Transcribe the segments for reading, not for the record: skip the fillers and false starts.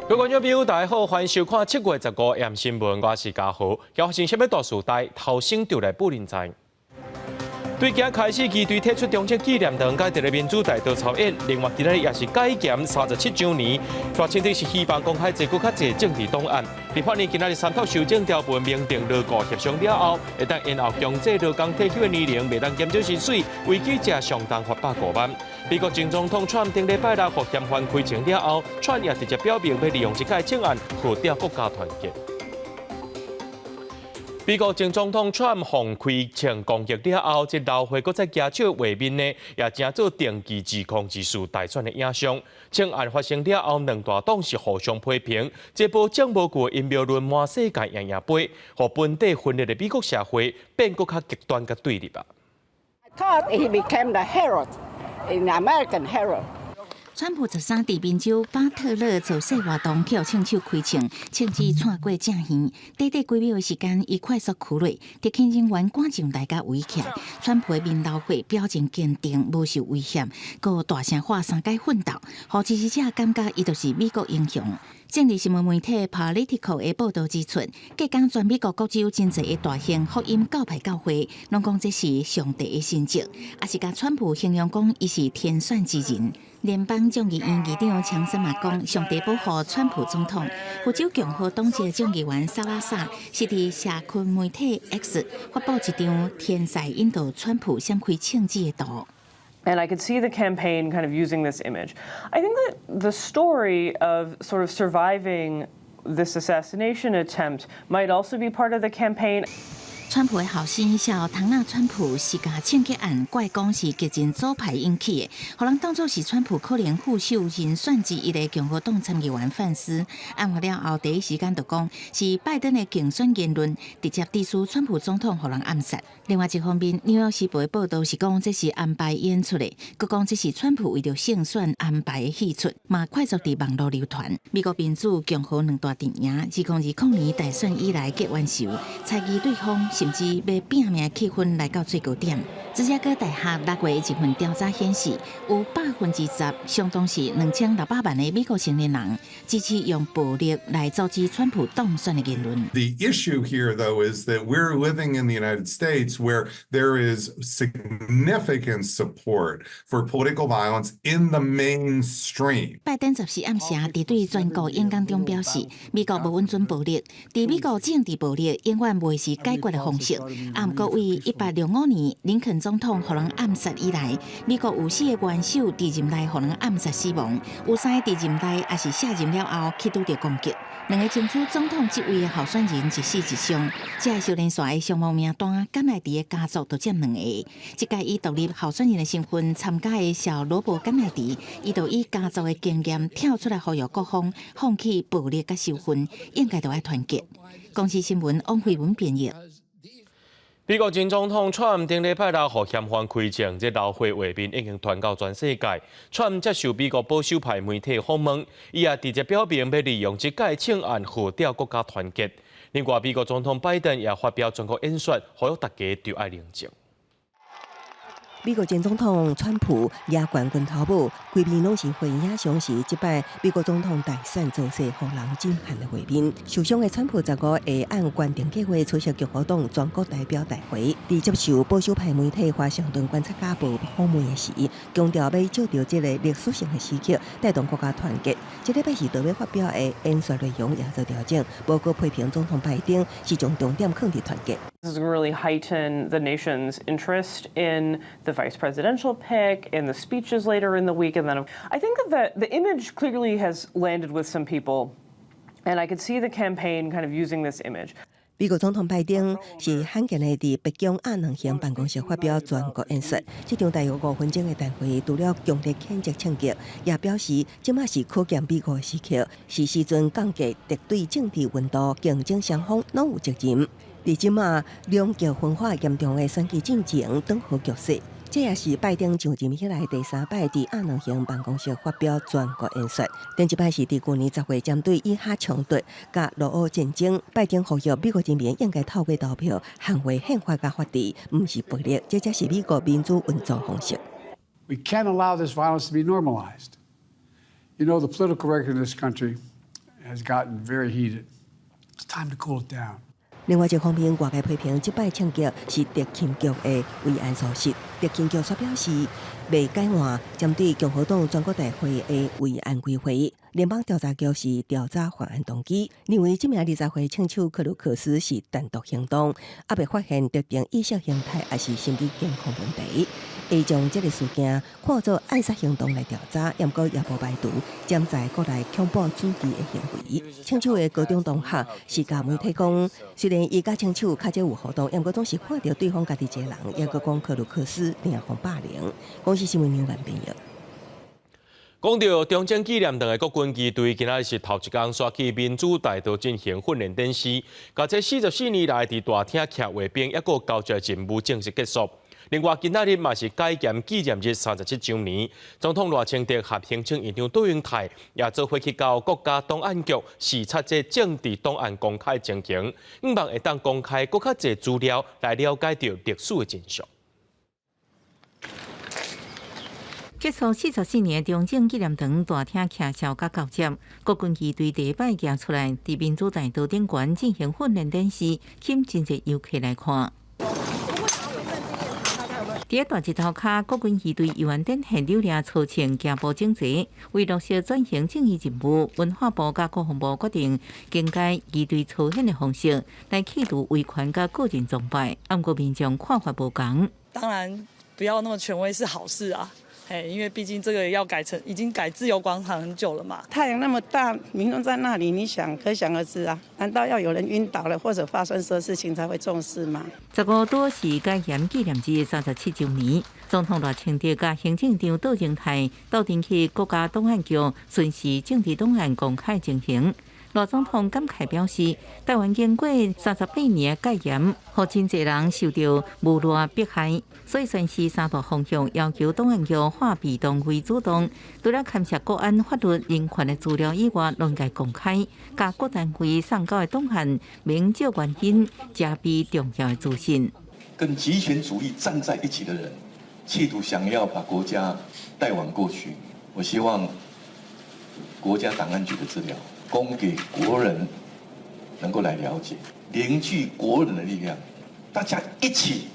各位观众朋友，大家好，欢迎收看7月15日新闻，我是嘉豪。今发生什么大事？带头先就来报人知。对今开始，基队提出中正纪念堂改伫咧民主大道草案，另外今日也是改检37周年，大前提是希望公开侪更较侪政治档案。立法院今日3读修正条文，明定劳雇协商了后，会当延后强制劳工退休的年龄，未当减少薪水，违纪者上当罚800万。美国前总统川顶礼拜六互嫌犯开庭了后，川也直接表明要利用这届请案获得国家团结。美国前总统川放开枪攻击了后，这闹会搁再加少画面呢，也正做定期指控指数大选的影响。请案发生了后，两大党是互相批评，这波将无过阴谋论满世界赢杯，互本地分裂的美国社会变搁较极端甲对立啊。I thought he became the hero, an American hero. 川普13伫宾州巴特勒造势活动，去亲手开枪，枪支窜过正远，短短几秒的时间，伊快速驱落，特勤人员赶上大家围起来。川普的面老血，表情坚定，无受危险，佮大声喊3届奋斗，互支持者感觉伊就是美国英雄。正日新闻媒体 Political 的报道指出，各港全美国各州真侪的大型福音教派教会，拢讲这是上帝的神迹，也是甲川普形容讲伊是天选之人。联邦众议院议长强森嘛讲，上帝保护川普总统。福州共和党籍众议员萨拉萨是伫社群媒体 X 发布一张天才引导川普闪开枪支的图。And I could see the campaign kind of using this image. I think that the story of sort of surviving this assassination attempt might also be part of the campaign. 川普的后生小唐纳川普是甲枪击案怪讲是激进左派引起的，互人当作是川普可能副手人选之一的共和党参议员范斯。案发了后第一时间就讲是拜登的竞选言论，直接指出川普总统互人暗杀。另外一方面，纽约时报的报道是讲这是安排演出的，佮讲这是川普为了胜选安排的戏出，嘛快速伫网络流传。美国民主共和两大阵营，2020年大选以来结冤仇，猜疑对方。甚至要拼命气氛来到最高点。芝加哥大学6月一份调查显示，有10%，相当是2600万的美国成年人支持用暴力来阻止川普当选的言论。The issue here, though, is that we're living in the United States where there is significant support for political violence in the mainstream. 拜登14暗时伫对全国演讲中表示，美国无允准暴力，伫美国政治暴力永远袂是解决的方式。啊，不过为1865年林肯总统互人暗杀以来，美国有4个元首伫任内互人暗杀死亡，有3个伫任内也是卸任了后去拄着攻击。2个争取总统职位的候选人一死一伤，这个少年线的伤亡名单，甘乃迪的家族就占2个。这届以独立候选人的身份参加的小罗伯甘乃迪，伊就以家族的经验跳出来呼吁各方放弃暴力甲仇恨，应该就要团结。公司新闻汪慧文编译。美国前总统川顶礼拜六互嫌犯开枪，这闹会画面已经传到全世界。川接受美国保守派媒体访问，伊也直接表明要利用这届请案获得国家团结。另外，美国总统拜登也发表全国演说，呼吁大家就爱宁静。美国前总统川普也冠军头部，规片拢是回影相时即摆美国总统大选造势互人震撼的画面。受伤的川普15会按原定计划出席共和党全国代表大会，伫接受保守派媒体华盛顿观察家报访问的时，强调要借着这个历史性的时刻，带动国家团结。这礼拜是特别发表的演说内容也做调整，报告批评总统拜登是将重点放伫团结。This is going to really heighten the nation's interest in the vice presidential pick, in the speeches later in the week, and then I think that the image clearly has landed with some people, and I could see the campaign kind of using this image. 美国总统拜登是罕见的伫白宫亚能型办公室发表全国演说。这场大约5分钟的大会，除了强烈谴责枪击，也表示即马是考验美国的时刻，是时阵降低敌对政治温度，竞争双方拢有责任。伫即马两极分化严重的选举进程转好局势。这也是拜登上任以来第3摆伫亚能型办公室发表全国演说。顶一摆是伫去年10月针对以哈冲突甲俄乌战争，拜登呼吁美国人民应该透过投票捍卫宪法甲法治，毋是暴力，这才是美国民主运作方式。We can't allow this violence to be normalized. You know, the political record in this country has gotten very heated. It's time to cool it down. 另外一方面，外界批评这摆枪击是特勤局的慰安措施。特勤局却表示，未改换针对共和党全国大会的慰安规划。联邦调查局是调查犯案动机，认为这名20岁枪手克鲁克斯是单独行动，也未发现特定意识形态还是心理健康问题。会将这个事件看作暗杀行动来调查，不过也无排除潜在国内恐怖主义的行为。枪手的高中同学是甲媒体讲，虽然伊甲枪手较少有互动，不过总是看到对方家己一个人，也个讲克鲁克斯定防霸凌。公司新闻neu万朋友。讲到中正纪念堂的国军机队，今仔日是头一天刷起民主大道进行训练演习，甲这44年来伫大厅徛卫兵，一个交接任务正式结束。另外，今仔日嘛是改检纪念日37周年，总统赖清德和行政院长杜永泰也做伙去到国家档案局视察这政治档案公开情形，希望会当公开更较侪资料来了解到历史的真相。结束44年中正纪念堂大厅徛哨甲交接，国军机队第一摆行出来，伫民主大道顶悬进行训练演习，吸引真侪游客来看。伫大日头下，国军机队游园展现流列操穿行步整齐。为落实转型正义任务，文化部甲国防部决定更改机队操演的方式，来企图维权甲个人崇拜。不过民众看法无同。当然，不要那么权威是好事啊。因为毕竟这个要改成已经改自由广场很久了嘛。太阳那么大，民众在那里，你想可想而知啊。难道要有人晕倒了或者发生什么事情才会重视吗？15都是改严纪念日37周年，总统赖清德甲行政长杜永泰到阵去国家档案局巡视政治档案公开情形。赖总统感慨表示，台湾经过38年的戒严，互真侪人受到侮辱迫害，所以宣示三大方向，要求档案局化被动为主动，除了监察国安法律人权的资料以外，拢该公开，甲各单位送交的档案明照原因，加备重要的资讯。跟极权主义站在一起的人，企图想要把国家带往过去。我希望国家档案局的资料供给国人能够来了解，凝聚国人的力量，大家一起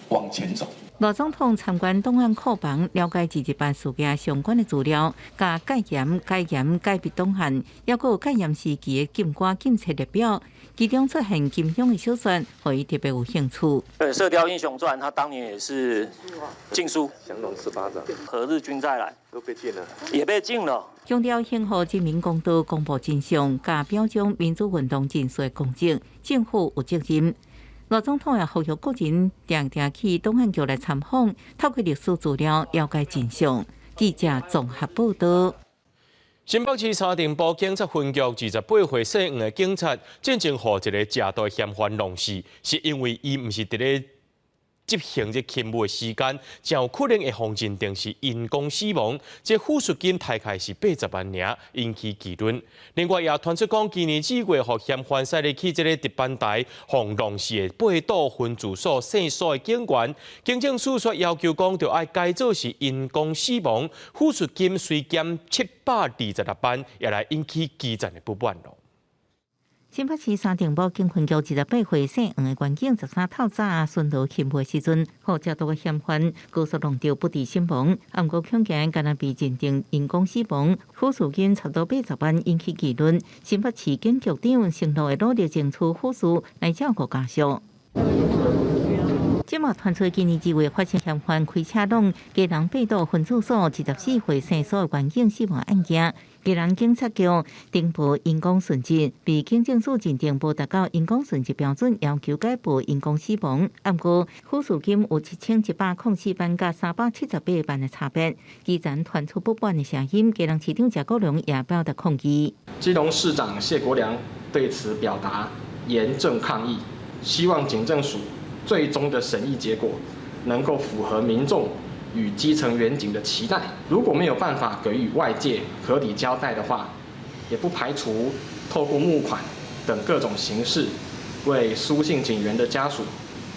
往前走。赖总统参观档案库房，了解自日办事件相关的资料，甲戒严、改别档案，还有戒严时期的禁歌、禁册列表，其中出现金庸的小说，互伊特别有兴趣。对，《射雕英雄传》，他当年也是禁书，降龙18掌，何日君再来都被禁了，也被禁了。强调幸福人民公道，公布真相，甲表彰民主运动真实公正，政府有责任。赖总统也呼吁国人定定去档案局来参访，透过历史资料了解真相。记者综合报道。新北市沙丁堡警察分局28岁姓黄的警察，进前互一个食道嫌犯弄死，是因为伊毋是伫咧执行这勤务的时间，才有可能会防认定是因公死亡。这抚恤金大概是80万尔，引起议论。另外也传出讲，今年4月，互嫌犯驶入去这个值班台，防弄死的8岛分驻所姓所的警员，警政署说要求讲，就要改做是因公死亡，抚恤金虽减726万，也来引起基层的不满咯。新北市沙丁堡警分局28岁姓黄的员警13透早巡逻勤务时阵，互接到的嫌犯高速弄到不治身亡，不过恐惊敢若被认定因公死亡，抚恤金差不多80万，引起议论。新北市警局长承诺会努力争取抚恤来照顾家属。即马传出今年2月发生嫌犯开车弄基隆8岛分驻所24岁姓所的员警死亡案件，基隆警察局登报因公殉职，被警政署认定无达到因公殉职标准，要求改报因公死亡。不过抚恤金有7104万甲378万的差别，基层传出不满的声音，基隆市长贾国良也表达抗议。基隆市长谢国良对此表达严正抗议，希望警政署最终的审议结果能够符合民众与基层员警的期待。如果没有办法给予外界合理交代的话，也不排除透过募款等各种形式，为苏姓警员的家属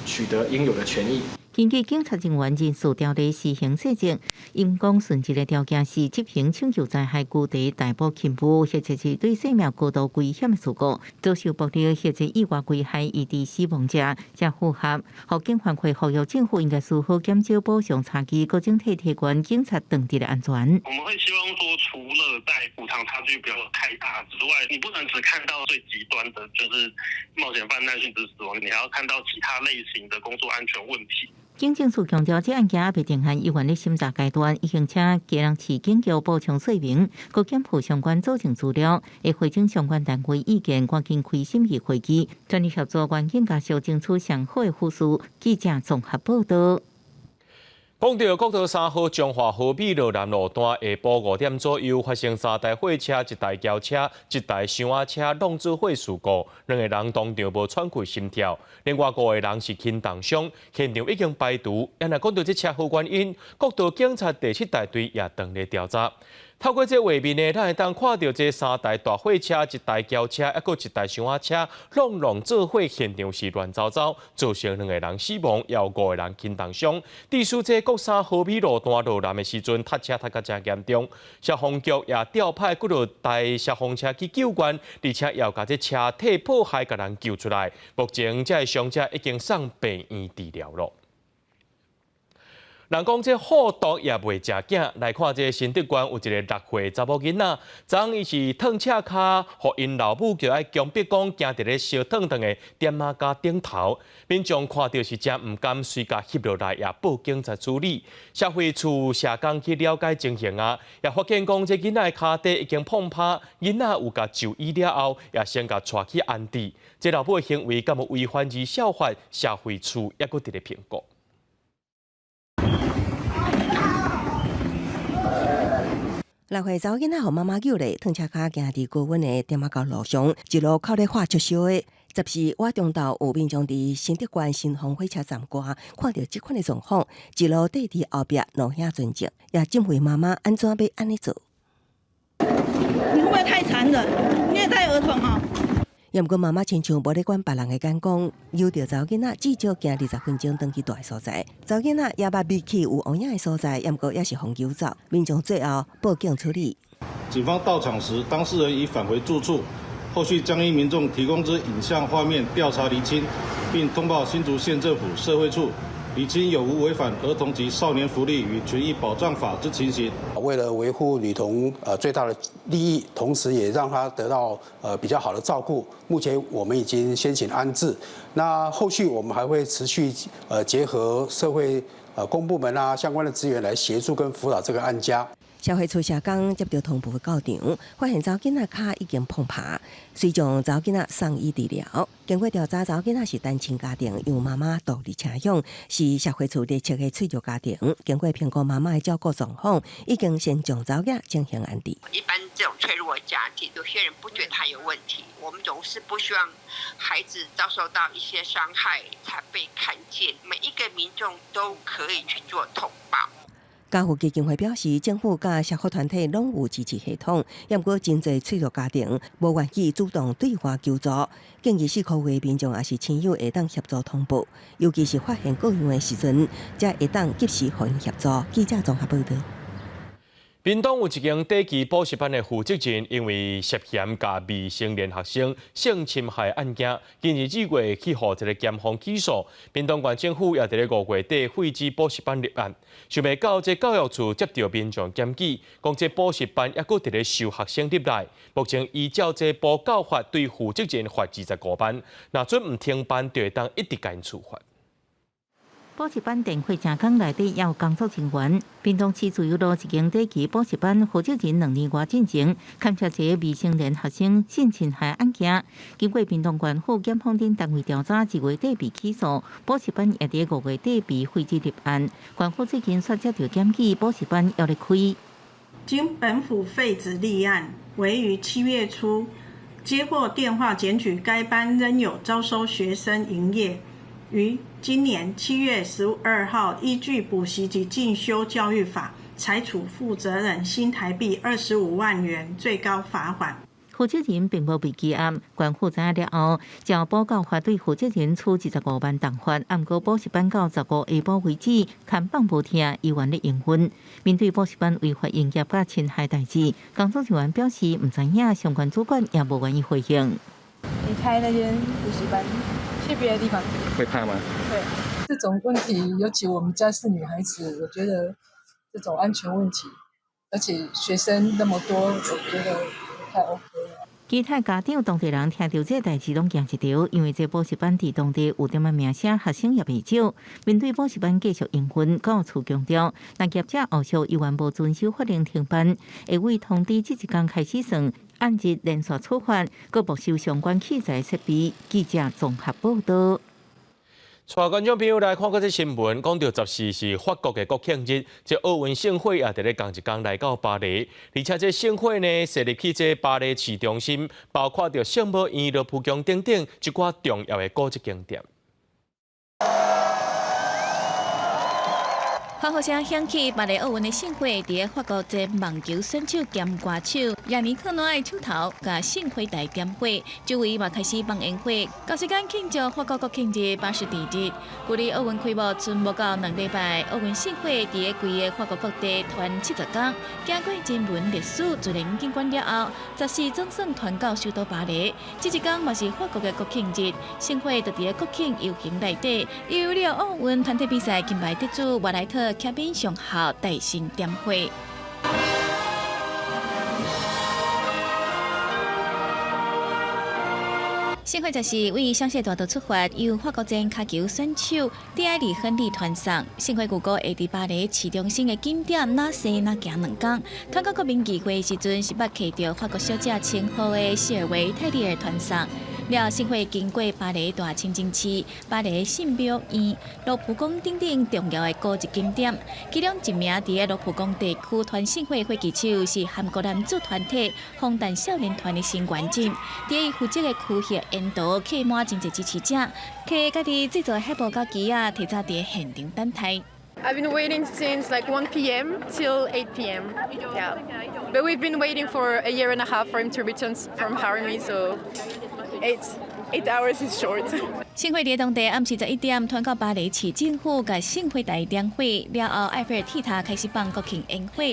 取得应有的权益。根据警察人员人事条例施行细则，因公顺一个条件是执行抢救灾害具体逮捕勤务，或者是对生命高度危险的事故，遭受暴力或者意外危害以致死亡者，才符合。互警方会呼吁政府应该如何减少补偿差距，各整体提高警察当地的安全。我们会希望说，除了在补偿差距不要太大之外，你不能只看到最极端的，就是冒险犯难殉职死亡，你还要看到其他类型的工作安全问题。警政署强调，这案件还未定案，依然在审查阶段，已经请基隆市警局补充说明，各检附相关组成资料，会汇整相关单位意见，赶紧开审议会议，全力协助原警家属争取上好的复苏。记者综合报道。讲到国道3号中华河美路南路段下晡5点左右发生3台货车、1台轿车、1台箱仔车撞致毁事故，2个人当场无喘气心跳，另外5个人是轻重伤，现场已经排除。也若讲到这车祸原因，国道警察第7大队也当咧调查。透过这画面呢，咱会当看到这3台大货车、1台轿车，还佫1台箱仔车，拢做伙，现场是乱糟糟，造成2个人死亡，也有5个人轻重伤。地属这国3河美路段路南的时阵，塞车塞甲真严重，消防局也调派几落台消防车去救援，而且也有把这车体破坏，甲人救出来。目前这个伤者已经送病院治疗了。人讲这好毒也袂食囝，来看这新德县有一个6岁查某囡仔，昨伊是烫车骹，互因老母叫爱强迫讲行伫咧烧烫烫的点仔架顶头，民众看到是真毋甘，随甲翕落来，也报警察处理。社会处社工去了解情形啊，也发现讲这囡仔的骹底已经碰趴，囡仔有甲就医了后，也先甲带去安置。这老母的行为敢有违反而效法，社会处也佫伫咧评估。6岁查某囡仔互妈妈救咧，烫车骹行伫高温的点仔高路上，一路靠咧化灼烧的。10时我中昼有民众伫新德县新丰火车站外看到这款的状况，一路缀伫后壁路遐尊敬，也敬畏妈妈安怎要安尼做？你会不会太残忍，虐待儿童啊？也毋过妈妈亲像无咧管别人的眼光，由着查某囡仔至少行20分钟转去大的所在。查某囡仔也捌秘去有乌影的所在，也毋过也是互救走。民众最后报警处理。警方到场时，当事人已返回住处，后续将依民众提供之影像画面调查厘清，并通报新竹县政府社会处，厘清有无违反儿童及少年福利与权益保障法之情形。为了维护女童最大的利益，同时也让她得到比较好的照顾。目前我们已经先行安置，那后续我们还会持续结合社会公部门啊相关的资源来协助跟辅导这个案家。社会处社工接到通报到场，发现查某囡仔骹已经碰趴，遂将查某囡仔送医治疗。经过调查，查某囡仔是单亲家庭，由妈妈独立请养，是社会处列册的脆弱家庭。经过评估妈妈的照顾状况，已经先将查某囡进行安置。一般这种脆弱的家庭，有些人不觉得他有问题，我们总是不希望孩子遭受到一些伤害才被看见。每一个民众都可以去做通报。家福基金会表示，政府甲社福团体拢有支持系统，也毋过真侪脆弱家庭无愿意主动对外求助，建议4个月民众也是亲友会当协助通报，尤其是发现个案的时阵，才会当及时互因协助。记者综合报道。屏东有一间短期补习班的负责人，因为涉嫌甲未成年学生性侵害案件，今日2月去互一个检方起诉。屏东县政府也伫咧5月底废止补习班立案，想要到这教育处接到民众检举，讲这补习班抑佫伫咧收学生入来。目前依照这部教法，对负责人罚25万，若准唔停班，就会当一直甲因处罚。补习班电话正港内底也有工作人员。屏东市自由路一间短期补习班负责人2年外进前勘察一个未成年学生性侵害案件，经过屏东县府检方等单位调查，1月底被起诉，补习班也伫5月底被废止立案。县府最近却接到检举，补习班要咧开。经本府废止立案，为于7月初接获电话检举该班仍有招收学生营业。于今年7月12号，依据补习及进修教育法，裁处负责人新台币25万元最高罚款。负责人并无被羁押。官府知影了后，就报告法对负责人处25万重罚，按过补习班到15下晡为止，看放无听医院的营运。面对补习班违法营业甲侵害代志，工作人员表示唔知影，相关主管也无愿意回应。离开那间补习班，去别的地方。会怕吗？对，这种问题，尤其我们家是女孩子，我觉得这种安全问题，而且学生那么多，我觉得不太 OK 了。其他家长、当地人听到这代志拢惊一跳，因为这补习班伫当地有点仔名声，学生也未少。面对补习班继续营运，教处强调，若业者后续依然无遵守法令停班，会为通知这一天开始算，按日连续处罚，各没收相关器材设备。记者综合报道。带观众朋友来看过这新闻，讲到14是法国的国庆日，这奥运盛会也伫咧同一天来到巴黎，而且这盛会呢设立起这巴黎市中心，包括着圣母院、罗浮宫等等一寡重要的古迹景点。欢呼声响起，巴黎奥运的盛会伫法国这网球选手兼歌手亚尼克诺的手头，甲盛会台点火，周围嘛开始放烟火，到时间庆祝法国国庆日80地日。距离奥运开幕剩无到2礼拜，奥运盛会伫咧规个法国各地团70天，经过人文历史自然景观了后，14总算团到首都巴黎。这一天嘛是法国的国庆日，盛会就伫咧国庆游行内底，又有了奥运团体比赛金牌得主瓦莱特骑兵上校带薪点火。盛会就是为香榭大道出发，由法国前卡球选手蒂埃里·亨利传送。盛会预估会伫巴黎市中心的景点哪西哪行2天。团到国民议会时阵是捌摕到法国小姐称号的谢尔维泰利尔传送。了盛会经过巴黎大清真寺、巴黎圣母院、罗浮宫等等重要的古迹景点，其中一名伫咧罗浮宫地区团盛会火炬手是韩国男子团体防弹少年团的新元进，伫伊负责的区域沿途客满真侪支持者，客家己制作海报甲旗仔，提早伫现场等待。I've been waiting since like 1 p.m. till 8 p.m. Yeah, but we've been waiting for a year and a half for him to return from Harami, so 8 hours is short. 盛会伫当地暗时11点，团到巴黎市政府甲盛会台点火了后，埃菲尔铁塔开始放国庆烟火。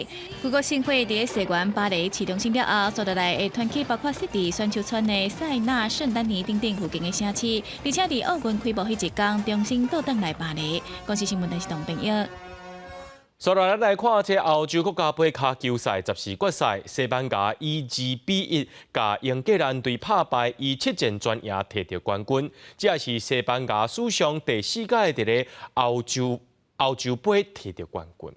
不过盛会伫咧西园巴黎市中心了后，所到来的团体包括悉地选手村的塞纳、圣丹尼等等附近的城市，而且伫奥运开幕迄一天，重新倒转来巴黎。公司新闻台是同朋友。所以来看这欧洲国家杯卡球赛14决赛，西班牙以2比1甲英格兰队拍败，以7战全赢摕到冠军。这也是西班牙史上第4届伫咧欧洲杯摕到冠军。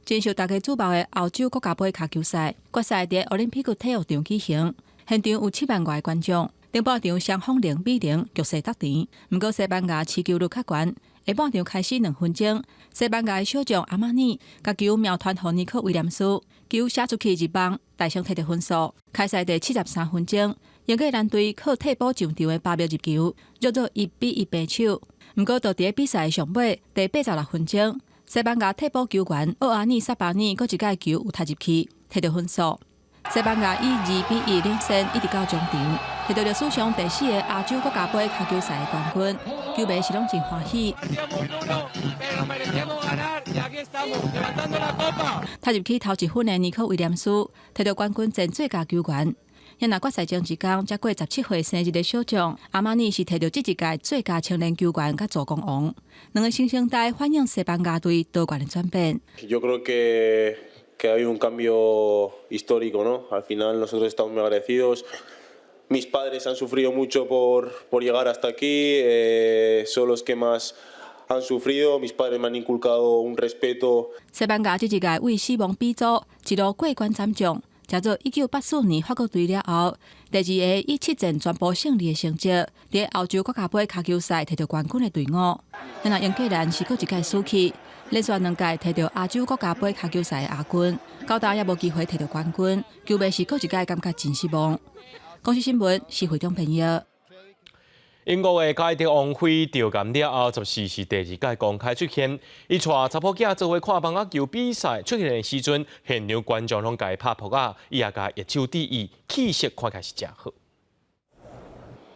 真受大家瞩目的欧洲国家杯卡球赛决赛伫奥林匹克体育场举行，现场有7万外观众。顶半场双方0比0局势得甜，不过西班牙持球率较悬。下半场开始2分钟，西班牙的小将阿玛尼甲球瞄传互尼克威廉斯，球射出去入网，大胜摕到分数。开赛第73分钟，英格兰队靠替补上场的巴别入球，约做1比1平手。不过到伫比赛的上尾第86分钟，西班牙替补球员奥阿尼萨巴尼搁一届球有踢入去，摕到分数。西班牙以2比1领先，一直到中场，摕到了史上第4个亚洲国家杯卡球赛的冠军，球迷是拢真欢喜。踢入去头1分的尼克威廉斯，摕到冠军前最佳球员。也若决赛前一天，才过17岁生日的小将阿玛尼是摕到这一届最佳青年球员甲助攻王，两个新生代反映西班牙队夺冠的转变。Que hay un cambio histórico, ¿no? Al final nosotros estamos muy agradecidos. Mis padres han sufrido mucho por llegar hasta aquí, son los que más han sufrido. Mis padres me han inculcado un respeto. 西班牙这一届为死亡比组一路过关斩将，食做1984年法国队了后，第2个以7战全部胜利的成绩，伫欧洲国家杯卡球赛摕到冠军的队伍。然而英格兰是搁一届输去。连续2届摕到亚洲国家杯卡球赛的亚军，到今也无机会摕到冠军，球迷是搁一届感觉真失望。公司新闻是会中朋友。英国的界德王妃吊唁了后，14是第2届公开出现。伊带查甫囝做伙看棒仔球比赛，出现的时阵，现场观众拢甲伊拍扑啊，伊也甲热手致意，气色看起来是真好。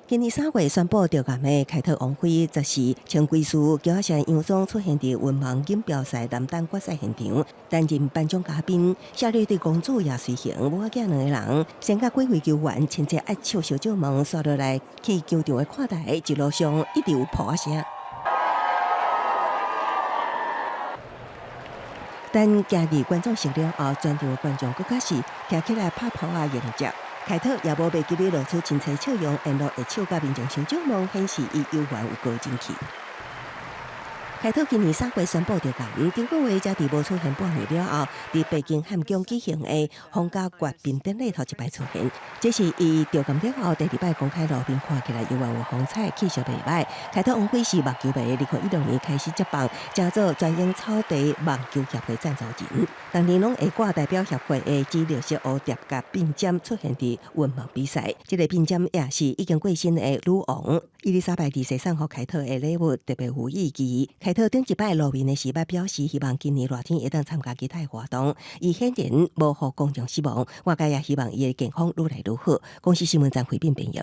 今年3月宣布吊唁的凯特王妃，则是穿贵士轿车洋装出现伫文盲锦标赛男单决赛现场，担任颁奖嘉宾。夏绿蒂公主也随行，母仔囝2个人，先甲几位球员亲切爱笑小酒门刷落来，去球场的看台，一路上一直有扑啊声。等行入观众席了后，全场的观众更加是站起来拍扑啊迎接。凯特也无袂记咧露出亲切笑容，沿路会手甲面前小酒梦，显示伊游玩有高精气。凯特今年3月宣布吊唁，顶个月才伫无出现半年了后，伫北京汉宫举行的皇家阅兵典礼头一摆出现。这是伊吊唁了后第2摆公开露面，看起来游玩有风采，气色袂歹。凯特王妃是网球迷，2016年开始接棒，加做专营草地网球协会赞助人，当年拢会挂代表协会的紫绿色蝴蝶甲并肩出现伫文盲比赛。这个并肩也是已经过身的女王伊丽莎白2世送予凯特的礼物，特别有意义。凯特顶一摆露面的时捌表示，希望今年热天会当参加其他活动。伊显然无互公众失望，外界也希望伊的健康愈来愈好。公司新闻站回并编译。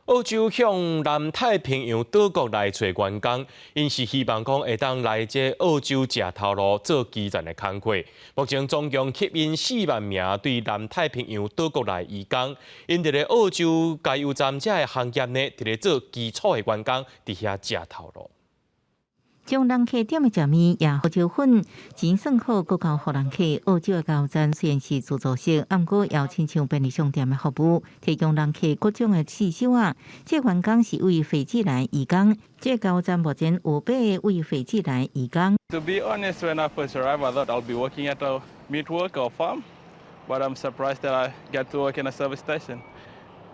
澳洲向南太平洋岛国来找员工，因是希望讲会当来这澳洲食头路做基层的工课。目前总共吸引4万名对南太平洋岛国来移工，因伫咧澳洲加油站这个行业呢，伫咧做基础的员工，伫遐食头路。将人客点的食面也澳洲粉，钱算好，搁交互人客。澳洲的加油站虽然是自助式，毋过也亲像便利商店的服务，提供人客各种的刺手啊。这员工是为斐济来移工，这加油站目前有8个为斐济来移工。To be honest, when I first arrived, I thought I'll be working at a meat work or farm, but I'm surprised that I get to work in a service station,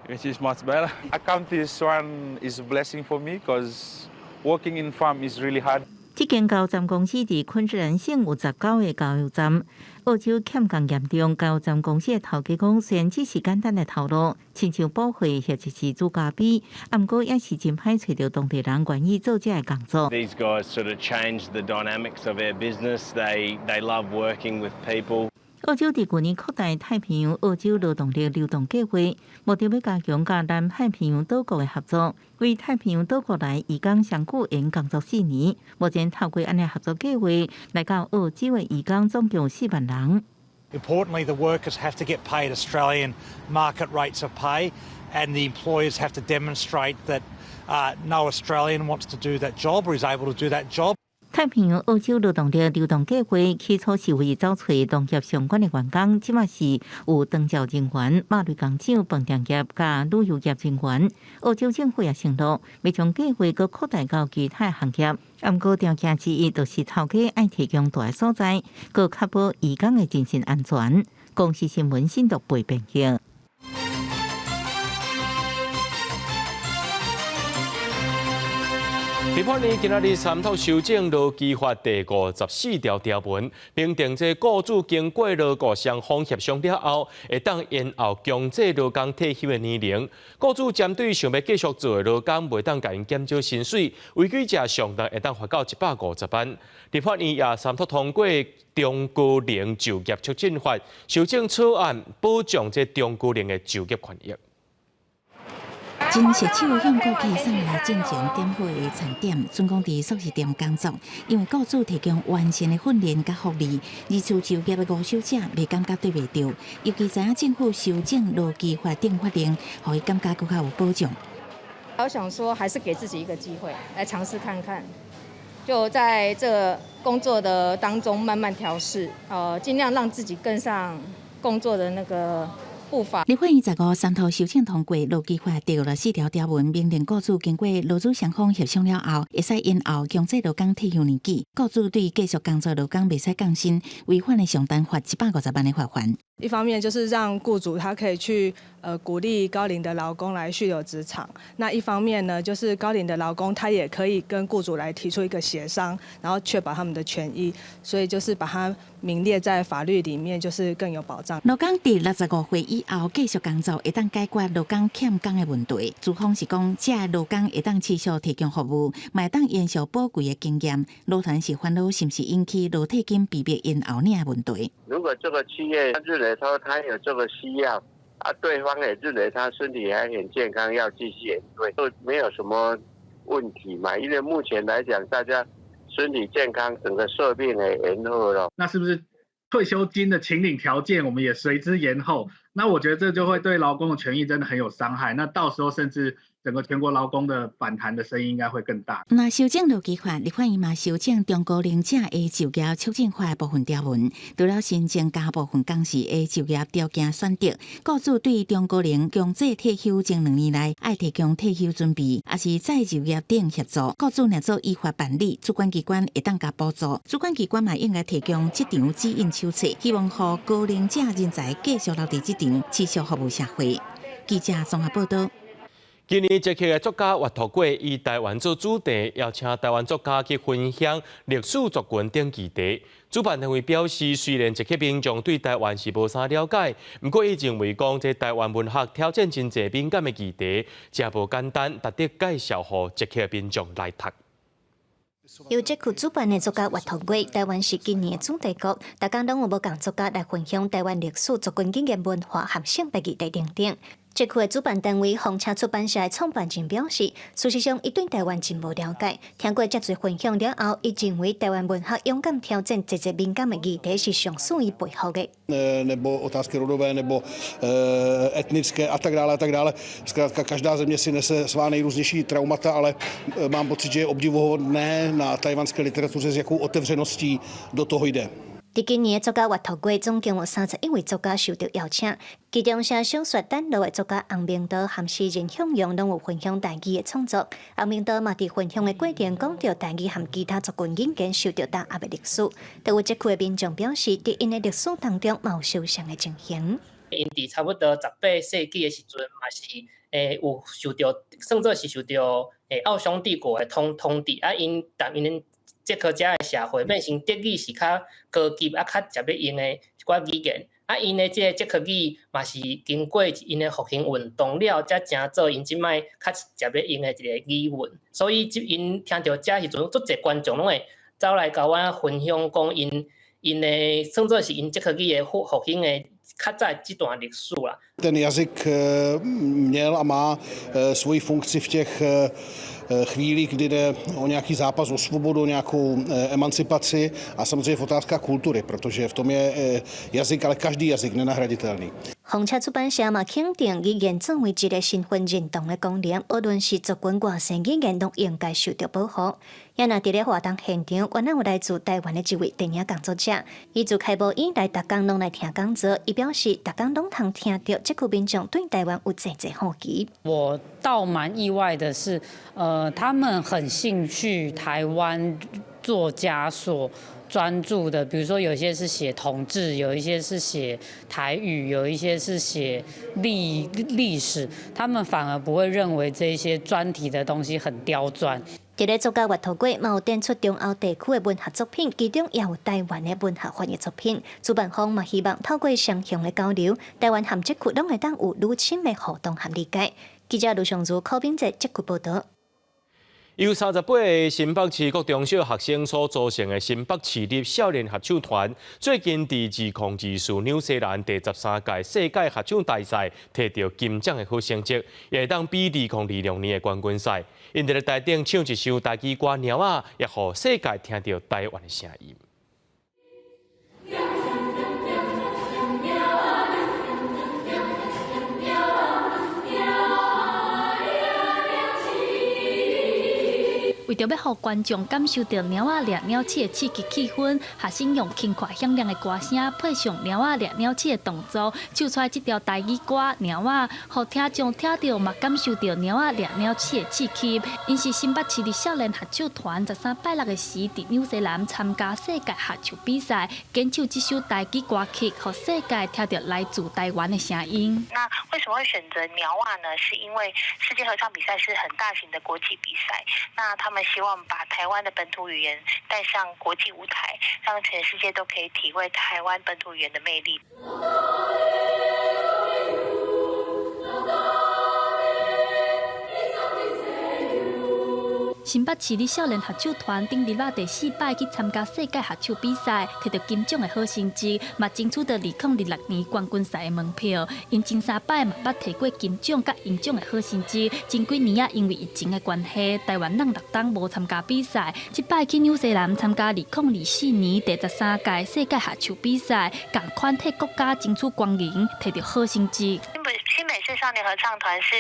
which is much better. I count this one is a blessing for me because working in farm is really hard. 这间加油站公司伫昆士兰省有19个加油站。澳洲欠工严重，加油站公司的头家讲，虽然只是简单的头路，亲像补货或者是煮咖啡，毋过也是真歹找到当地人愿意做这个工作。These guys sort of changed the dynamics of their business. They love working with people. 澳洲伫去年扩大太平洋澳洲劳动力流动计划，目的要加强甲南太平洋岛国的合作，为太平洋岛国来移工上久延工作4年。目前透过安尼合作计划，来到澳洲的移工总共4万人。Importantly, the workers have to get paid Australian market rates of pay, and the employers have to demonstrate that no Australian wants to do that job or is able to do that job. 太平洋澳洲劳动力流动计划起初是为找找农业相关的员工，即马是有长照人员、马类工厂、饭店业甲旅游业人员。澳洲政府也承诺，要将计划搁扩大到其他行业。毋过条件之一就是头家爱提供大个所在，搁确保移工的精神安全。公司新闻新读背编译。立法院今仔日参讨修正劳基法第54条条文，并定这雇主经过劳雇双方协商了后，会当延后强制劳工退休的年龄。雇主针对想要继续做的劳工，袂当甲因减少薪水，违规者上当会当罚到150万。立法院也参讨通过中高龄就业促进法修正草案，保障这中高龄的就业权益。真实手向顾客送来进前点火的餐点，准讲伫素食店工作，因为雇主提供完善的训练甲福利，二次就业的无收者袂感觉对袂到，尤其知影政府修正劳基法定法令，互伊感觉更较有保障。我想说，还是给自己一个机会来尝试看看，就在这工作的当中慢慢调试，尽量让自己跟上工作的那个。立法院15参讨修正通过劳基法第54条条文，命令雇主经过劳资双方协商了后，会使延后强制劳工退休年纪。雇主对继续工作劳工袂使降薪，违反的上单罚150万的罚款。一方面就是让雇主他可以去鼓励高龄的劳工来续留职场，那一方面呢，就是高龄的劳工他也可以跟雇主来提出一个协商，然后确保他们的权益，所以就是把它名列在法律里面，就是更有保障。劳工伫65岁以以后继续工作，会当解决劳工欠工的问题。资方是讲，这劳工会当持续提供服务，嘛会当延续宝贵的经验。劳团是烦恼是不是引起劳退金比别因后领的问题？如果这个企业认为说他有这个需要。对方也认为他身体还很健康，要继续延退，都没有什么问题嘛。因为目前来讲，大家身体健康，整个寿命也延后了。那是不是退休金的请领条件我们也随之延后？那我觉得这就会对劳工的权益真的很有伤害。那到时候甚至整个全国劳工的反弹的声音应该会更大。那修正劳基法，立法院嘛修正中高龄者的就业促进法的部分条文，除了新增加部分工时的就业条件选择，雇主对中高龄强制退休前2年内爱提供退休准备，也是再就业等协助。雇主若做依法办理，主管机关会当加补助。主管机关嘛应该提供这场指引手册，希望让高龄者人才继续留在这场，持续服务社会。记者综合报道。今年节气的作家活脱轨以台湾做主题，邀请台湾作家去分享历史族群等议题。主办单位表示，虽然节气民众对台湾是无啥了解，不过伊认为讲这台湾文学挑战真侪敏感的议题，真无简单，值得介绍予节气民众来读。由节区主办的作家活脱轨，台湾是今年的主题曲，大家拢有无共作家来分享台湾历史、族群经验、文化和性别议题等等。节区的主办单位风车出版社的创办人表示，事实上，伊对台湾真无了解，听过遮侪分享了后，伊认为台湾文学勇敢挑战侪敏感的议题是上属于背后的。nebo otázky rodové, nebo etnické a tak dále. Zkrátka každá země si nese svá nejrůznější traumata, ale mám pocit, že je obdivuhodné na tajvanské literatuře, s jakou otevřeností do toho jde. 伫今年的作家活脱轨，总共有31位作家受到邀请，其中写小说单路的作家洪明德和诗人向阳拢有分享台语的创作。洪明德嘛伫分享的过程讲到台语和其他族群语言受到打压的历史。对有节区的民众表示，伫因的历史当中嘛有受伤的情形。因伫差不多18世纪的时阵，嘛是有受到，算作是受到奥匈帝国的统治啊，因捷克遮的社会变成德语是较高级啊，较接咧用的一寡语言。啊，因的这个捷克语嘛是经过因的复兴运动了，才成做因即摆较接咧用的一个语文。所以因听到遮时阵，足侪观众拢会走来甲我分享讲因的算作是因捷克语的复兴的较早这段历史啦。Ten jazyk měl a má svoji funkci v těch chvílích, kdy jde o nějaký zápas o svobodu, nějakou emancipaci a samozřejmě v otázkách kultury, protože v tom je jazyk, ale každý jazyk nenahraditelný. 风车出版社嘛肯定语言作为一个身份认同的功能，无论是族群外省语言都应该受到保护。也那伫咧活动现场，原来有来自台湾的一位电影工作者，伊自开播以来，逐工拢来听讲座。伊表示，逐工拢通听到这区民众对台湾有侪好奇。我倒蛮意外的是，他们很兴趣台湾作家所专注的，比如说有些是写同志，有一些是写台语，有一些是写历史，他们反而不会认为这些专题的东西很刁钻。伫咧作家活脱轨，嘛有展出中欧地区的文学作品，其中也有台湾的文学翻译作品。主办方嘛希望透过双向的交流，台湾和这区拢会当有愈深的互动和理解。记者卢尚如、柯秉哲这区报道。由38个新北市各中小学生所组成的新北市立少年合唱团，最近伫2024纽西兰第13届世界合唱大赛摕到金奖的好成绩，也会当比2026年的冠军赛。因伫咧台顶唱一首台语歌《猫仔》，也互世界听到台湾的声音。为着要让观众感受到猫仔掠鸟鼠的刺激气氛，学生用轻快响亮的歌声配上猫仔掠鸟鼠的动作，唱出这条台语歌《猫仔》，让听众听到嘛感受到猫仔掠鸟鼠的刺激。因是新北市立少年合唱团13拜6的时伫纽西兰参加世界合唱比赛，演唱这首台语歌曲，让世界听到来自台湾的声音。那为什么会选择猫仔呢？是因为世界合唱比赛是很大型的国际比赛，那他们希望把台湾的本土语言带上国际舞台，让全世界都可以体会台湾本土语言的魅力。新北市立少年合唱团顶日第4摆去参加世界合唱比赛，摕到金奖的好成绩，嘛争取到2026年冠军赛的门票。因前3摆嘛捌摕过金奖甲银奖的好成绩，前几年啊因为疫情的关系，台湾人6档无参加比赛。这摆去纽西兰参加2024年第13届世界合唱比赛，共款替国家争取光荣，摕到好成绩。新北市少年合唱团是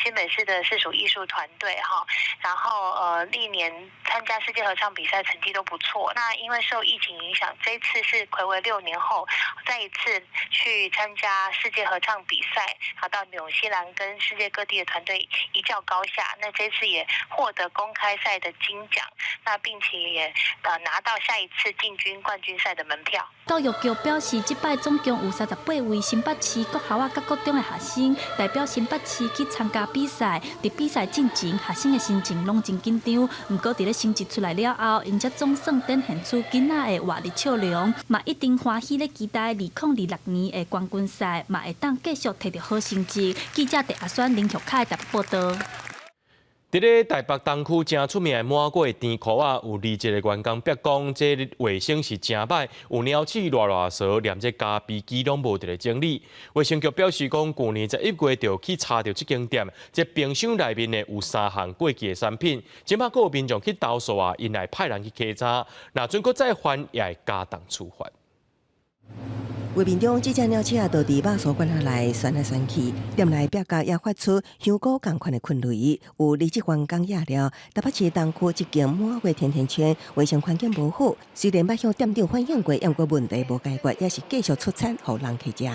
新北市的市属艺术团队哈，然后历年参加世界合唱比赛成绩都不错。那因为受疫情影响，这一次是睽违6年后再一次去参加世界合唱比赛，到纽西兰跟世界各地的团队一较高下。那这次也获得公开赛的金奖，那并且也拿到下一次进军冠军赛的门票。教育局表示，这摆总共有38位新北市各校啊、甲国中的学生代表新北市去参加比赛。伫比赛进前，学生的心情拢真紧张。不过，伫咧成绩出来了后，因则总算展现出囡仔的活力笑容，嘛一定欢喜咧期待2026年的冠军赛，嘛会当继续摕到好成绩。记者陈阿选林玉凯台北报道。伫咧台北东区真出名的满果甜裤啊，有21个员工表讲，这卫生是真歹，有鸟鼠乱扫，连这咖啡机拢无伫咧整理。卫生局表示讲，去年11月就去查到这间店，这冰箱内面呢有3项过期的产品，即摆有民众去投诉啊，因来派人去稽查，若准阁再犯，也会加重处罚。画面中，这只鸟鼠都伫肉酥罐仔内旋来旋去，店内表格也发出香菇同款的菌类，有20员工野了。台北市东区一间满月甜甜圈卫生环境无好，虽然捌向店长反映过，不过问题无解决，也是继续出餐互人去食。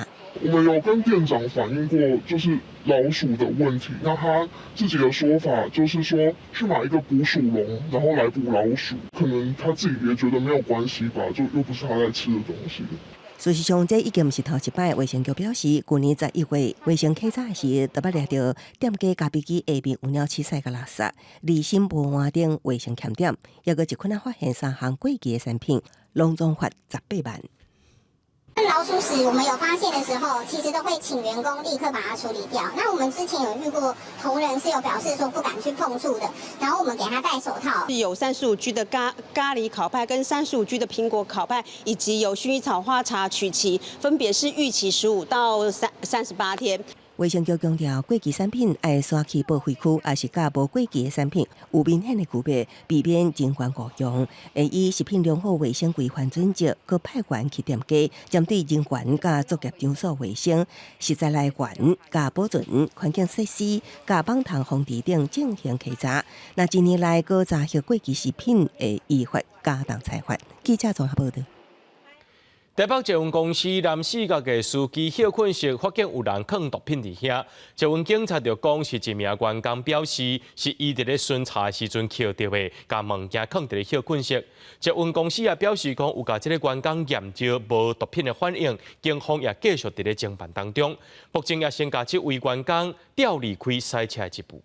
我们有跟店长反映过，就是老鼠的问题。那他自己的说法就是说，去买一个捕鼠笼，然后来捕老鼠，可能他自己也觉得没有关系吧，就又不是他在吃的东西。事实上，这已经不是头一摆。卫生局表示，去年11月卫生稽查时，特别抓到店家咖啡机下面有鸟鼠屎甲垃圾，离心无换等卫生欠点，也个一困难发现3项过期的产品，拢总罚18万。老鼠屎我们有发现的时候，其实都会请员工立刻把它处理掉。那我们之前有遇过同仁是有表示说不敢去碰触的，然后我们给他戴手套。有35G 的咖喱烤派跟35G 的苹果烤派，以及有薰衣草花茶曲奇，分别是逾期15到38天。卫生局强调，过期产品爱刷去报废区，也是甲无过期的产品有明显的区别，避免人员误用。会以食品良好卫生规范准则，佮派员去店家，针对人员甲作业场所卫生、食材来源、甲保存、环境设施、甲放糖防治等进行稽查。那一年来，佮查获过期食品，会依法加重裁罚。记者综合报道。台北捷运公司南四角的司机休困室发现有人藏毒品伫遐，捷运警察就讲是一名员工表示，是伊伫咧巡查的时阵捡到的，将物件藏伫咧休困室。捷运公司也表示讲有甲这个员工验招无毒品的反应，警方也继续伫咧侦办当中。目前也先将这位员工调离开赛车一部。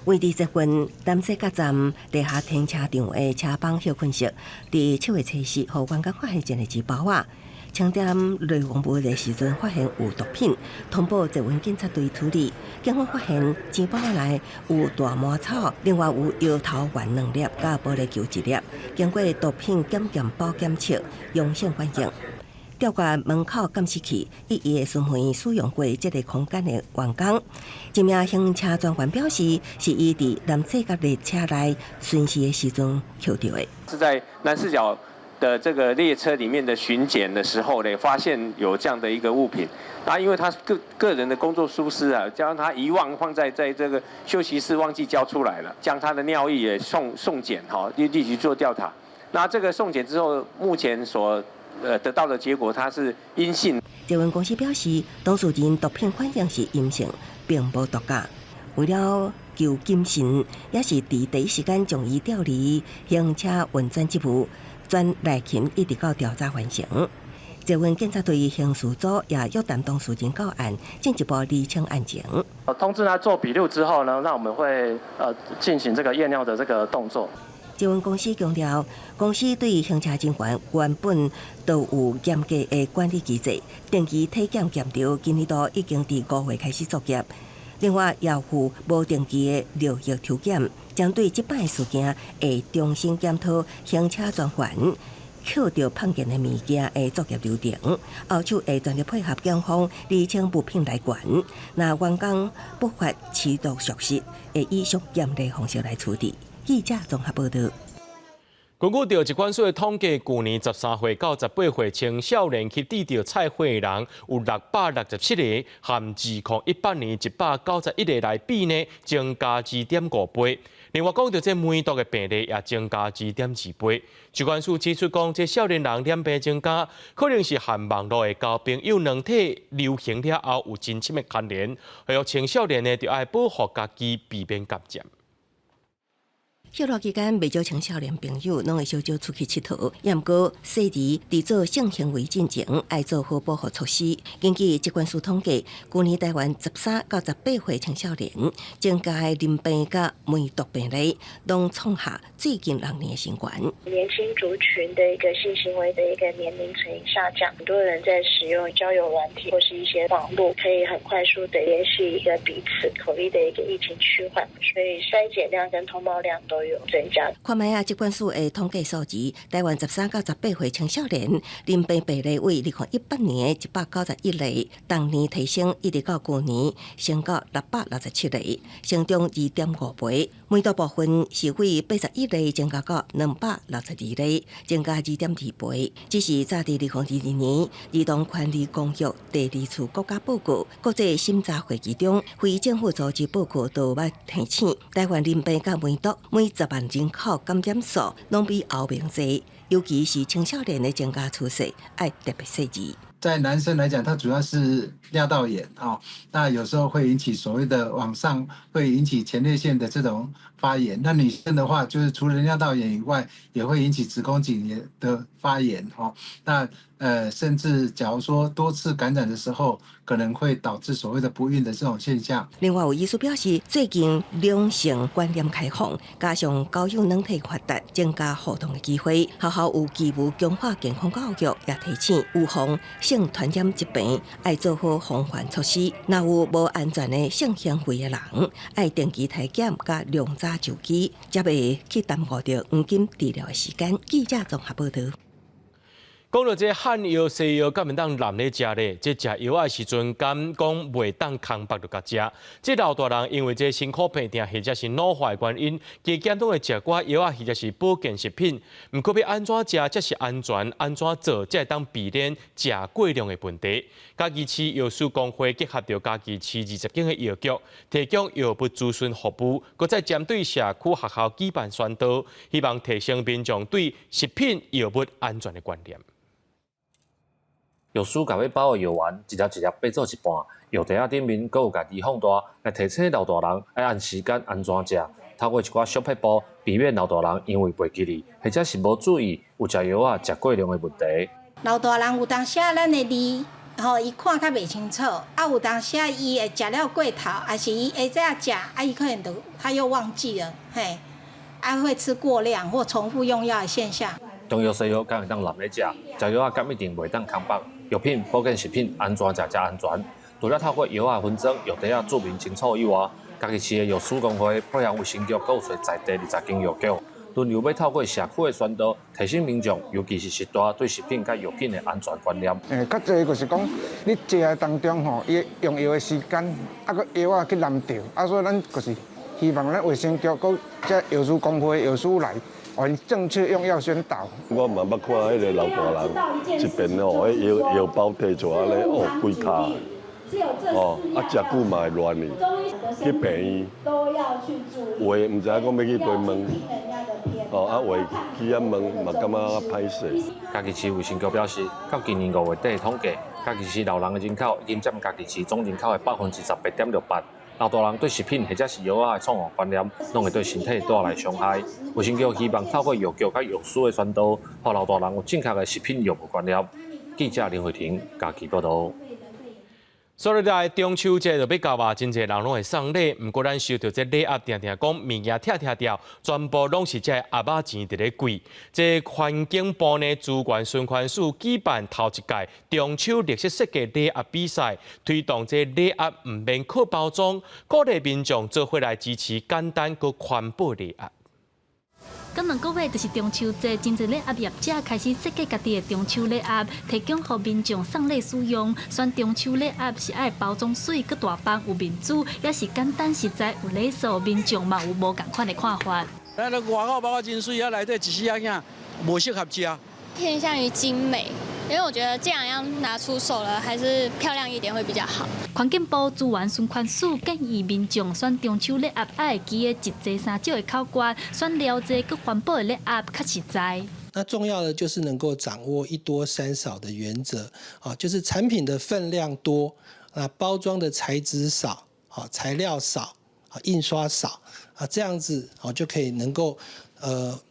位伫捷运南西角站地下停车场的车帮休困室，伫7月初4，互员工发现一个纸包啊，清点内容物的时阵发现有毒品，通报捷运警察队处理。警方发现纸包内有大麻草，另外有摇头丸2粒，甲玻璃球1粒。经过毒品检验包检测，阳性反应。调查门口监视器，一一询问使用过这个空间的员工。一名行车专员表示，是伊伫南四角列车内巡视的时阵捡到的。是在南四角的这个列车里面的巡检的时候呢，发现有这样的一个物品。那因为他个人的工作疏失啊，将他遗忘放在这个休息室，忘记交出来了，将他的尿液也送检立即做调查。那这个送检之后，目前所得到的结果，它是阴性。捷运公司表示，当事人毒品反应是阴性，并无毒驾。为了求谨慎，也是伫第一时间将伊调离行车运转职务，转来勤一直到调查完成。捷运警察队刑事组也约谈当事人到案，进一步厘清案情。通知他做笔录之后呢，那我们会进行这个验尿的这个动作。捷运公司强调，公司对行车人员原本都有严格的管理机制，定期体检检查，今年度已经伫5月开始作业。另外，要负无定期的6月抽检，将对即摆事件会重新检讨行车专员扣着碰见的物件的作业流程，后手会全力配合警方厘清物品来源。那员工不法持续属实，会以上严厉方式来处理。记者综合报道。根据调疾管所的统计，去年13岁到18岁青少年去抵着菜花的人有667个，和2018年191个来比呢，增加2.5倍。另外，讲到这梅毒的病例也增加2.2倍。疾管署指出，讲这少年人染病增加，可能是和网络的交朋友软体流行了后有真深的关联。还有青少年呢，就要保护家己，避免感染。休乐期间，未少青少年朋友拢会小少出去佚佗，也毋过细儿伫做性行为进前，爱做好保护措施。根据疾管署统计，去年台湾13到18岁青少年增加的淋病甲梅毒病例，拢创下最近6年的新高。年轻族群的一个性行为的一个年龄层下降，很多人在使用交友软体或是一些网络，可以很快速的联系一个彼此，COVID的一个疫情趋缓，所以筛检量跟通报量都有增加。看卖啊，疾管署的统计数字，台湾13到18岁青少年淋病病例为2018年191例，当年提升一直到去年升到667例，成长2.5倍。梅毒部分是为81例增加到262例，增加2.2倍。只是早伫2022年儿童权利公约第2次国家报告、国际审查会议中，非政府组织报告都捌提醒，台湾淋病甲梅毒每10万人口感染数拢比欧盟侪，尤其是青少年的增加趋势，要特别细致。在男生来讲，它主要是尿道炎哦，那有时候会引起所谓的往上会引起前列腺的这种发炎。那女生的话，就是除了尿道炎以外，也会引起子宫颈炎的发炎哦。那甚至假如说多次感染的时候，可能会导致所谓的不孕的这种现象。另外，有医师表示，最近两性观念开放，加上交友软体发达，增加互动的机会。学校有义务强化健康教育，也提醒预防性传染疾病，要做好防范措施。若有无安全的性行为的人，要定期体检加量查就医，才袂去耽误着黄金治疗的时间。记者综合报道。讲到这汉药、西药，敢袂当滥咧食咧？这食药的时阵，敢讲袂当空白就甲食？这老大人因为这辛苦病痛或者是老化的原因，加减都会食寡药或者是保健食品。毋过要安怎食才是安全？安怎做才会当避免食过量的问题？嘉义市药师公会结合着嘉义市20间的药局，提供药物咨询服务，搁再针对社区学校举办宣导，希望提升民众对食品药物安全的观念。药师甲要包的药丸，一粒一粒掰做一半，药袋仔顶面阁有家己放大，来提醒老大人要按时间安怎食。透过一寡小撇步，避免老大人因为袂记哩，或者是无注意有食药啊食过量的问题。老大人有当时咱的字，伊看较袂清楚，有当时伊会食了过头，还是伊下早食，伊可能他又忘记了，会吃过量或重复用药的现象。中药西药敢会当滥咧食，食药敢一定袂当空白。药品、保健食品安怎食才安全？除了透过药分装、药袋注明清楚以外，嘉义市的药师公会配合卫生局，告诉在地20间药局，轮流要透过社区的宣导，提醒民众，尤其是食大对食品甲药品的安全观念。较侪就是讲，你食的当中吼，伊用药的时间，个药去滥调，所以咱就是希望咱卫生局佮这药师公会药师来。按正确用药宣导。我嘛捌看迄个老大人一边吼，迄药包摕出来咧，规卡，食久嘛会乱去。去病院，有诶毋知影讲要去对问，有诶去遐问嘛感觉歹势。嘉义市卫生局表示，到今年5月底统计，嘉义市老人的人口已经占嘉义市总人口的18.68%。老大人对食品或者是药的错误观念，拢会对身体带来伤害。卫生局希望透过药局甲药师的宣导，让老大人有正确的食品药物观念。记者林慧婷，嘉义报道。所以在中秋节就要到啊，真侪人拢会送礼，不过咱收到这礼盒，定定讲物件拆掉，全部拢是这盒仔钱伫咧贵。这环境部呢，资源循环署举办头一届中秋绿色设计礼盒比赛，推动这礼盒唔免靠包装，鼓励民众做回来支持简单佮环保礼盒。今2个月就是中秋节，真侪礼盒业者开始设计家己的中秋礼盒，提供予民众送礼使用。选中秋礼盒是爱包装水、佮大方有面子，也是简单实在有礼数，民众嘛有无共款的看法。咱个外口包啊真水，啊内底一丝仔囝无适合食。偏向于精美，因为我觉得既然要拿出手了，还是漂亮一点会比较好。环境部资源循环署建议民众选中秋礼盒爱记的一济三少的口诀，选了济佮环保的礼盒较实在。那重要的就是能够掌握1多3少的原则啊，就是产品的分量多，包装的材质少，材料少，印刷少啊，这样子就可以能够。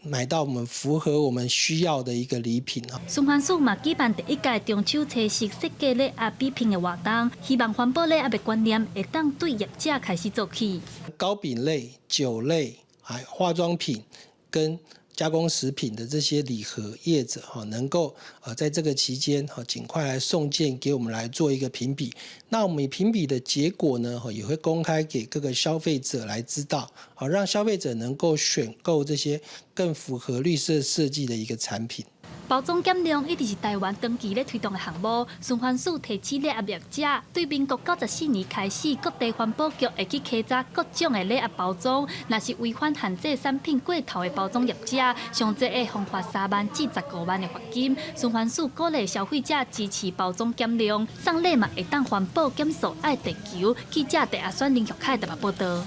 买到我们符合我们需要的一个礼品啊。循环署嘛举办第1届中秋彩色设计礼盒比拼的活动，希望环保礼盒的观念会当对业者开始做起。糕饼类、酒类、化妆品跟加工食品的这些礼盒业者能够在这个期间尽快来送件给我们来做一个评比。那我们评比的结果呢也会公开给各个消费者来知道，让消费者能够选购这些更符合绿色设计的一个产品。包装减量一直是台湾长期咧推动的项目。循环署提醒礼盒业者，对民国94年开始，各地环保局会去稽查各种的礼盒包装，若是违反限制产品过头的包装业者，上济会罚款3万至15万的罚金。循环署鼓励消费者支持包装减量，送礼嘛会当环保减塑爱地球。记者第2选林玉凯台北报道。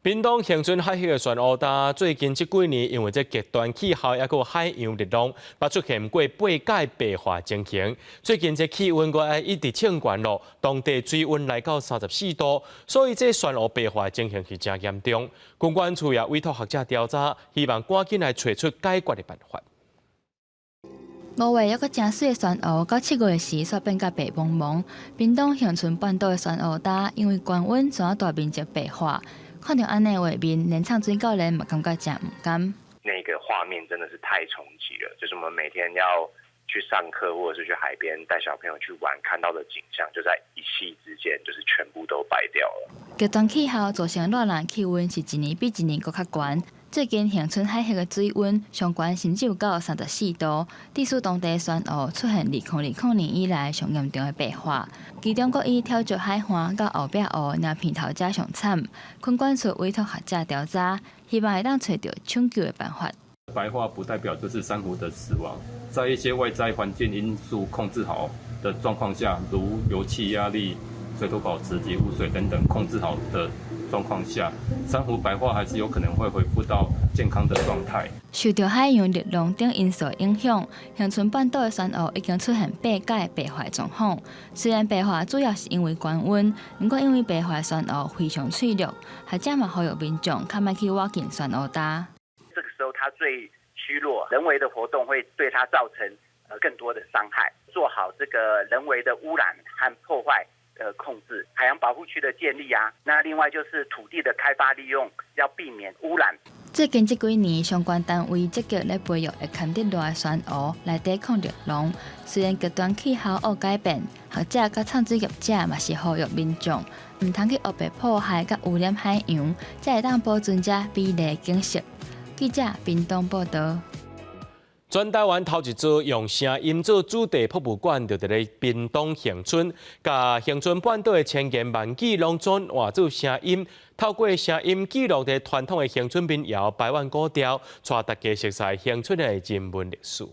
屏东恒春海域的船乌礁，最近这几年因为这极端气候，也有海洋热浪，捌出现过8届白化情形。最近这气温一直升悬咯，当地水温来到34度，所以这船乌白化情形是真严重。公关处也委托学者调查，希望赶紧来找出解决的办法。5月有个真水的船乌，到7月时煞变甲白茫茫。屏东恒春半岛的船乌礁，因为高温，船大面积白化。看到安尼画面，连唱水教练嘛感觉真唔甘。那个画面真的是太冲击了，就是我们每天要去上课或者是去海边带小朋友去玩，看到的景象就在一夕之间，就是全部都白掉了。极端气候造成热浪气温是一年比一年搁较悬。最近恒春海域的水温上悬甚至有到34度，致使当地船坞出现2020年以来上严重的白化。其中国以跳蚤海岸到后壁湖两片头家上惨，昆管处委托学者调查，希望会当找到抢救的办法。白化不代表就是珊瑚的死亡，在一些外在环境因素控制好的状况下，如油气压力、水土保持及污水等等控制好的状况下，珊瑚白化还是有可能会恢复到健康的状态。受到海洋热浪等因素影响，恒春半岛的船坞已经出现8届白化状况。虽然白化主要是因为高温，不过因为白化船坞非常脆弱，学者嘛呼吁民众较莫去挖进船坞礁。这个时候它最虚弱，人为的活动会对它造成更多的伤害。做好这个人为的污染和破坏控制，海洋保护区的建立啊，那另外就是土地的开发利用，要避免污染。最近这几年，相关单位积极来培育会牵得热的船坞来抵抗热浪。虽然极端气候有改变，学者甲唱水业者嘛是呼吁民众唔通去黑白破坏甲污染海洋，才会当保存这美丽的景色。记者屏东报道。全台湾头一组用声音做主题博物馆，就伫咧屏东恒春，甲恒春半岛的千言万语拢转换做声音，透过声音记录的传统的恒春民谣、百万古调，带大家熟悉恒春的人文历史。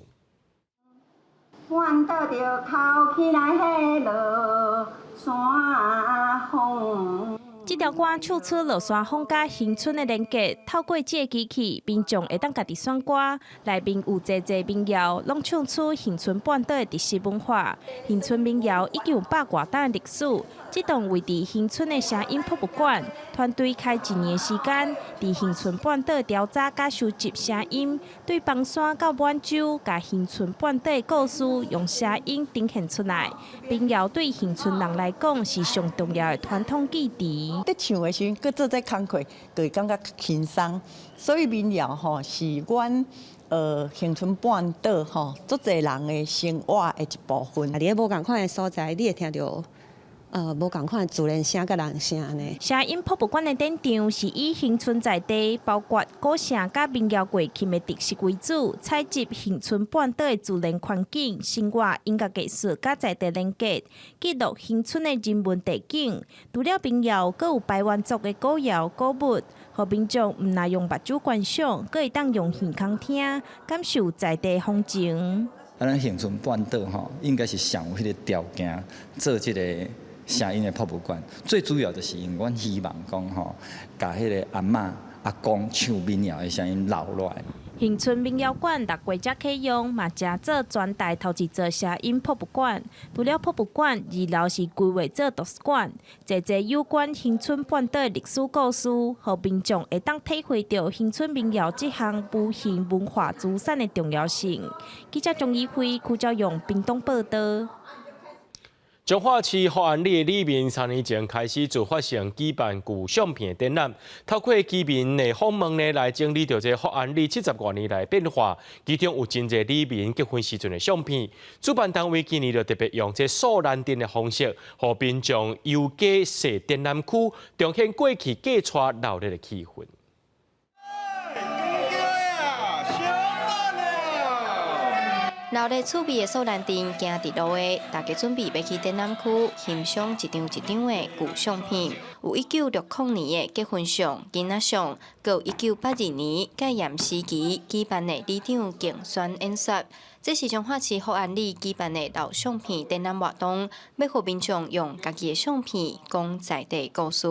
弯倒着头起来，迄落山峰。这条歌唱出落山乡甲乡村的连结，透过这个机器，民众会当家己选歌，内面有济民谣，拢唱出乡村半岛的特色文化。乡村民谣已经有100多年的历史。这栋位伫乡村的声音博物馆，团队开1年的时间，伫乡村半岛调查甲收集声音，对房山到满洲，甲乡村半岛的故事用声音呈现出来。民谣对乡村人来讲是上重要的传统记忆。在唱的时阵，搁做在工课，就会感觉轻松。所以民谣吼是阮乡村半岛吼足侪人的生活的一部分。伫咧无共款的所在，你会听到。无共款自然声甲人声呢。声音博物馆的展场是以乡村在地，包括古城甲民谣过去的特色为主，采集乡村半岛的自然环境、生活、音乐艺术甲在地连结，记录乡村的人文地景。除了民谣，阁有排湾族的古谣、古物，互民众毋但用目睭观赏，阁会当用耳孔听，感受在地风情。咱乡村半岛吼，应该是上有迄个条件做这个。声音的博物馆，最主要就是因为阮希望讲吼，把迄个阿嬷、阿公唱民谣的声音留落来。乡村民谣馆6月才启用，嘛正做全台头一座声音博物馆。除了博物馆，2楼是规划做图书馆，济有关乡村半岛的历史故事，互民众会当体会到乡村民谣这项无形文化资产的重要性。记者钟义辉、邱兆勇屏东报道。彰化市福安里里面3年前开始就发生举办旧相片的展览，透过居民的访问呢，来整理到这福安里70多年来变化，其中有真侪里面结婚时阵的相片。主办单位今年就特别用这素蓝灯的方式，和民众游街踅展览区，彰显过去嫁娶热烈的气氛。热烈趣味的素兰灯行伫路的，大家准备要去展览区欣赏一张一张的旧相片，有1960年的结婚相、囡仔相，佮有1982年甲严时期举办的里长竞选演说。这是彰化市福安里举办的老相片展览活动，要互民众用家己的相片讲在地故事。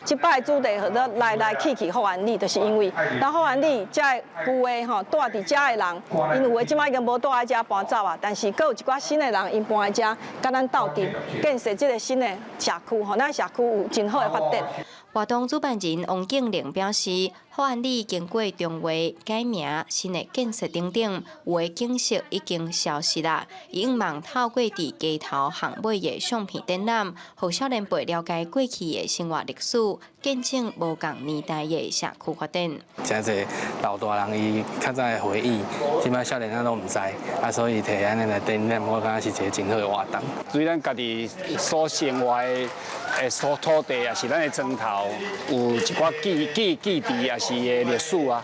即摆主题和来去福安里，就是因为咱福安里遮旧的吼住伫遮的人，因有的即摆已经无住在遮搬走啊，但是佫有一寡新的人，因搬在遮，甲咱斗阵建设即个新的社区，吼咱社区有真好的发展。活动主办人王敬玲表示，福安里经过重划、改名、新的建设等等，有的景色已经消失啦。伊希望透过伫街头巷尾的相片展览，互少年辈了解过去的生活历史，见证无共年代的社区发展。真侪老大人伊较早的回忆，即摆少年仔都毋知，啊，所以摕安尼来展览，我感觉是一个真好的活动。对咱家己所生活的所土地，也是咱的庄头，有一寡记忆，也是的历史啊。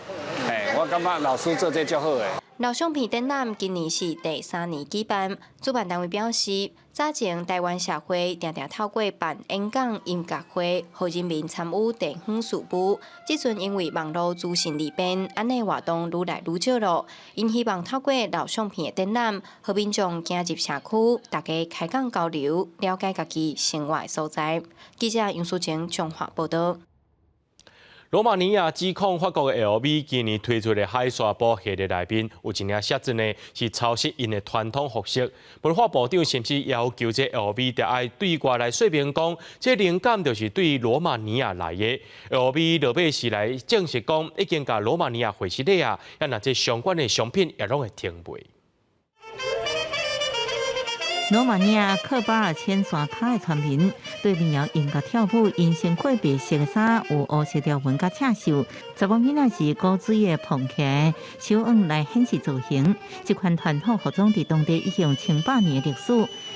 我感觉老师做这足好的。老相片展览今年是第3年举办，主办单位表示，早前台湾社会常常透过办演讲、音乐会，互人民参与地方事务。即阵因为网络资讯利便，安尼活动愈来愈少咯。因希望透过老相片的展览，互民众走入社区，大家开讲交流，了解家己生活的所在。记者杨淑晴彰化报道。罗马尼亚指控法国的 LV 今年推出的海沙堡系列内面有一领写真呢，是抄袭因的传统服饰。文化部长是不是要求这 LV 得爱对外来说明讲，这灵感就是对罗马尼亚来的。LV 落尾是来证实讲，已经甲罗马尼亚回事了啊，也那这相关的商品也拢会停卖。罗马尼亚克巴尔千山卡的村民对民谣音乐跳舞，因身过白色的衫有乌色条纹甲刺绣，查某囡仔是古锥的捧起来，手腕来显示造型。这款传统服装在当地已经千百年的历史，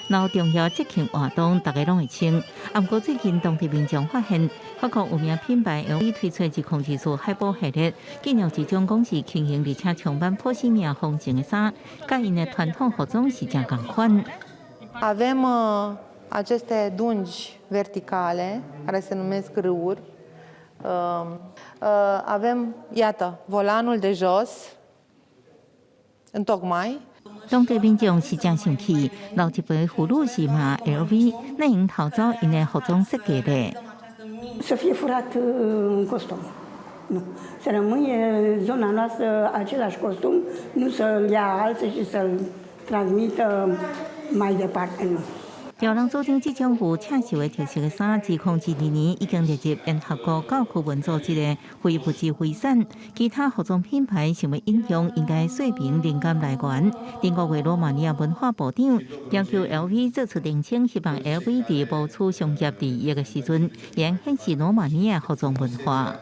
然后重要节庆活动大家拢会穿。不过最近当地民众发现，法国有名品牌 LV 推出一控制住海报系列，竟然一种讲是轻型而且充满波西米亚风情的衫，甲因的传统服装是正同款。Avem aceste dungi verticale, care se numesc râuri. Avem, iată, volanul de jos, întocmai. 当地民众是真生气，老一辈妇女是骂 LV， 那因偷走因的服装设计的。să fie furat costum. Nu. Să rămâne zona noastră același costum, nu să-l ia alții și să-l transmită mai departe. Nu. 调人组长即将有撤销的特色衫，自2012年已经列入联合国教科文组织的非物质遗产。其他服装品牌想要影响，应该说明灵感来源。中国为罗马尼亚文化部长要求 LV 做出澄清，希望 LV 伫无处商业利益的时阵，仍显示罗马尼亚服装文化。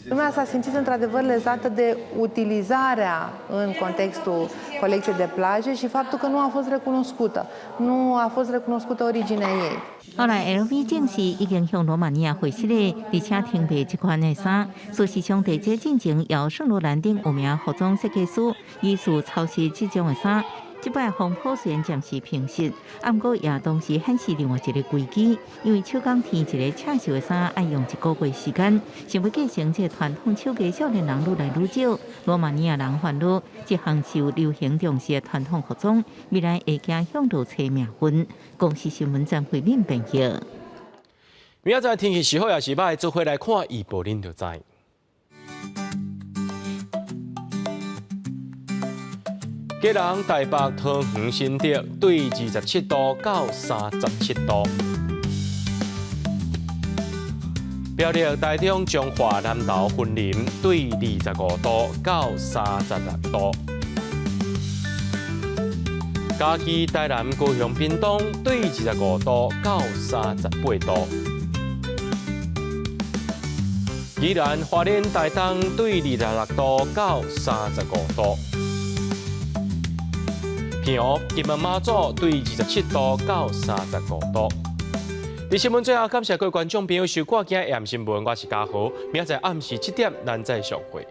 Lumea s-a simțit într-adevăr lezată de utilizarea în contextul colecției de plaje și faptul că nu a fost recunoscută. Nu a fost recunoscută originea ei. 后来 LV 证实已经向罗马尼亚回失了，而且停卖这款的衫。事实上，在这进程由圣罗兰等有名服装设计师疑似抄袭这种的衫。 这摆风波虽然暂时平息，不过也同时显示另外一个危机，因为手工添一个撤销的衫要用1个月时间，想要继承这传统手艺少年人愈来愈少，罗马尼亚人烦恼这项受流行重视的传统服装，未来会走向倒车命运。公司新闻站回面评析。明仔载天气是好也是歹，做回来看预报恁就知。 吉隆台北、桃园、新竹对27度到37度。苗栗、台中、彰化、南投、云林对25度到36度。嘉义、台南、高雄、屏东对25度到38度。宜兰、花莲、台东对26度到35度。 平湖、金门、马祖对27度到35度。伫新闻最后，感谢各位观众朋友收看今日AM新闻，我是嘉豪，明仔载暗时7点咱再相会。